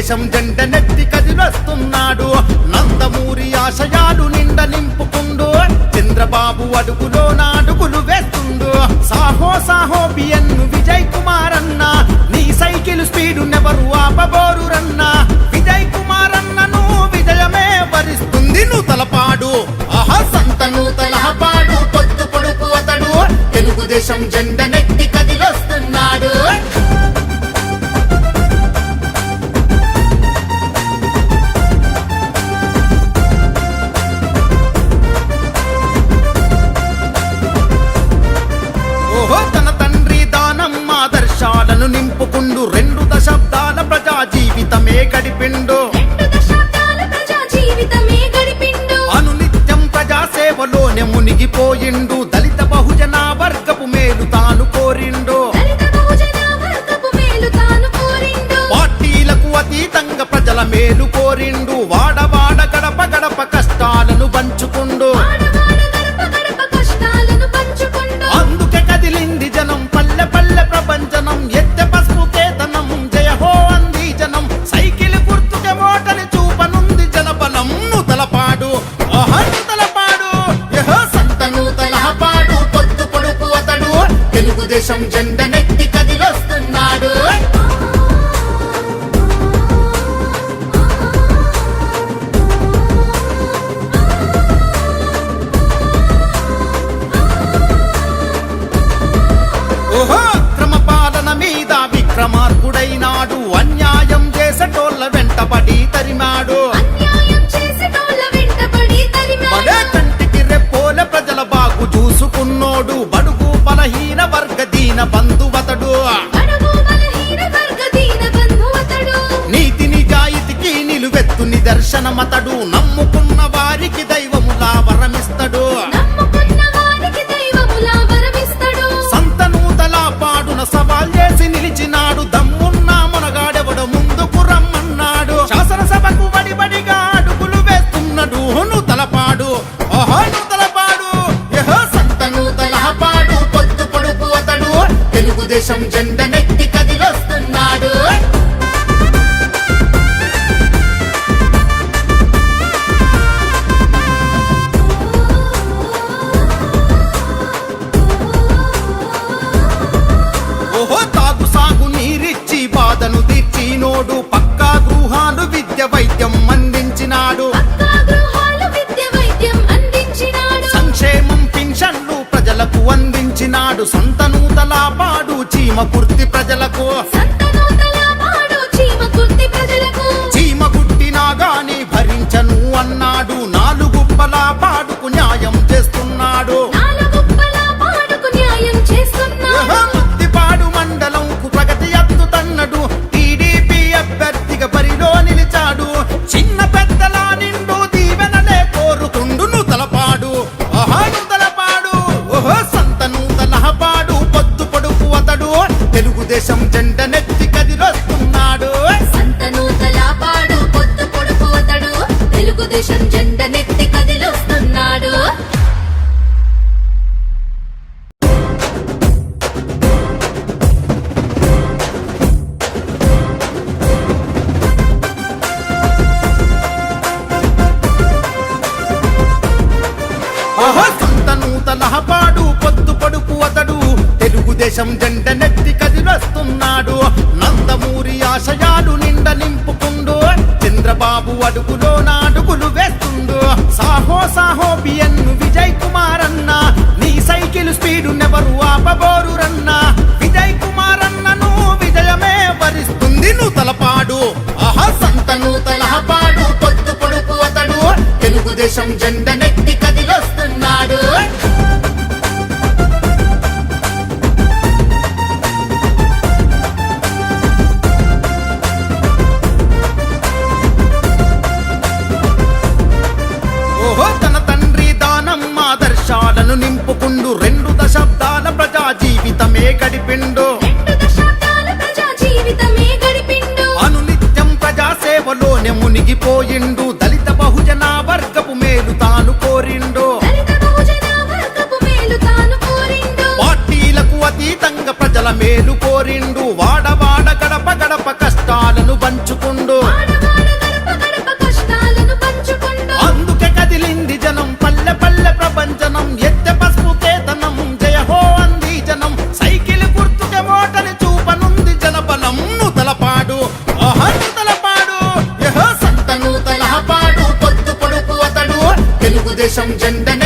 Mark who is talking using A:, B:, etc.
A: తెలుగుదేశం జెండ నెత్తి కదిలొస్తున్నాడు. నందమూరి ఆశయాలు నిండ నింపుకుండు. చంద్రబాబు అడుగులో నాడుగులు వేస్తుండు. సాహో సాహో బిఎన్ను విజయ్ కుమార్ అన్న, నీ సైకిల్ స్పీడు నెవరు ఆపబోరు రన్న. విజయ్ కుమార్ అన్నను విజయమే వరిస్తుంది నూతలపాడు. ఆహా సంత నూతలపాడు పొద్దు పొడుపు అతడు. తెలుగుదేశం జెండ నెత్తి కదిలొస్తున్నాడు. తన తండ్రి దానం ఆదర్శాలను నింపుకుండు. 2 దశాబ్దాల ప్రజా జీవితమే గడిపిండు. అనునిత్యం ప్రజా సేవలోనే మునిగిపోయిండు. దళిత బహుజన వర్గపు మేలు తాను కోరిండు. పార్టీలకు అతీతంగా ప్రజల మేలు కోరిండు. వాడవాడ గడప గడప కష్టాలను పంచుకుండు. అందుకే కదిలింది జనం, పల్లె పల్లె ప్రపంచనం. ఎత్తె పసుపు కేతనం, జయ హో అంది జనం. సైకిల్ గుర్తుకే ఓటని చూపనుంది జనబలం. నూతలపాడు ఆహా నూతలపాడు, యహో సంత నూతలపాడు పొద్దు పొడుపు అతడు. తెలుగుదేశం జెండ నెత్తి కదిలొస్తున్నాడు. అక్రమ పాలన మీద విక్రమార్కుడైనాడు. అన్యాయం చేసేటోళ్ళ వెంటబడి తరిమాడు. మరే కంటికి రెప్పోల ప్రజల బాగు చూసుకున్నోడు. బడుగు బలహీన వర్గ దీన బంధువతడు. నీతి నిజాయితీకి నిలువెత్తు నిదర్శనమతడు. నమ్ముకున్న వారికి దైవములా వరమిస్తడు. సవాల్ చేసి నిలిచినాడు. దమ్మున్న మునగాడెవడు ముందుకు రమ్మన్నాడు. శాసనసభకు వడిబడిగా అడుగులు వేస్తున్నాడు. నూతలపాడు ఓహో నూతలపాడు, యహో సంత నూతలపాడు పొద్దు పొడుపు అతడు. తెలుగుదేశం జెండ నెత్తి కదిలొస్తున్నాడు. బాధను తీర్చినోడు. పక్కా గృహాలు విద్య వైద్యం అందించినాడు. సంక్షేమం పింఛన్లు ప్రజలకు అందించినాడు. సంత నూతలపాడు చీమ కుర్తి ప్రజలకు. చీమ కుట్టినా గాని భరించను అన్నాడు. 4 గుప్పల పాడుకు న్యాయం చేస్తున్నాడు. మత్తిపాడు మండలంకు ప్రగతి అద్దుతన్నడు. టీడీపీ అభ్యర్థిగా బరిలో నిలిచాడు. చిన్న పెద్దల నిండు దీవెనలే కోరుతుండు. నూతలపాడు ఆహా నూతలపాడు, ఓహో సంత నూతలపాడు పొద్దు పొడుపు అతడు. తెలుగుదేశం జెండ నెత్తి కదిలొస్తున్నాడు.
B: సంత నూతలపాడు పొద్దు పొడుపు అతడు. తెలుగుదేశం జెండ నెత్తి కదిలొస్తున్నాడు.
A: నూతలపాడు పొద్దు పొడుపు అతడు. తెలుగుదేశం జెండ నెత్తి కదిలొస్తున్నాడు. నందమూరి ఆశయాలు నిండ నింపుకుండు. చంద్రబాబు అడుగులో నాడుగులు వేస్తుండు. సాహో సాహో బిఎన్ను విజయ్ కుమార్ అన్న, నీ సైకిల్ స్పీడు నెవరు ఆపబోరు రన్న. విజయ్ కుమార్ అన్నను విజయమే వరిస్తుంది నూతలపాడు. ఆహా సంత నూతలపాడు పొద్దు పొడుపు అతడు. తెలుగుదేశం జెండ నెత్తి కదిలొస్తున్నాడు. తన తండ్రి దానం తెలుగుదేశం జెండనెత్తి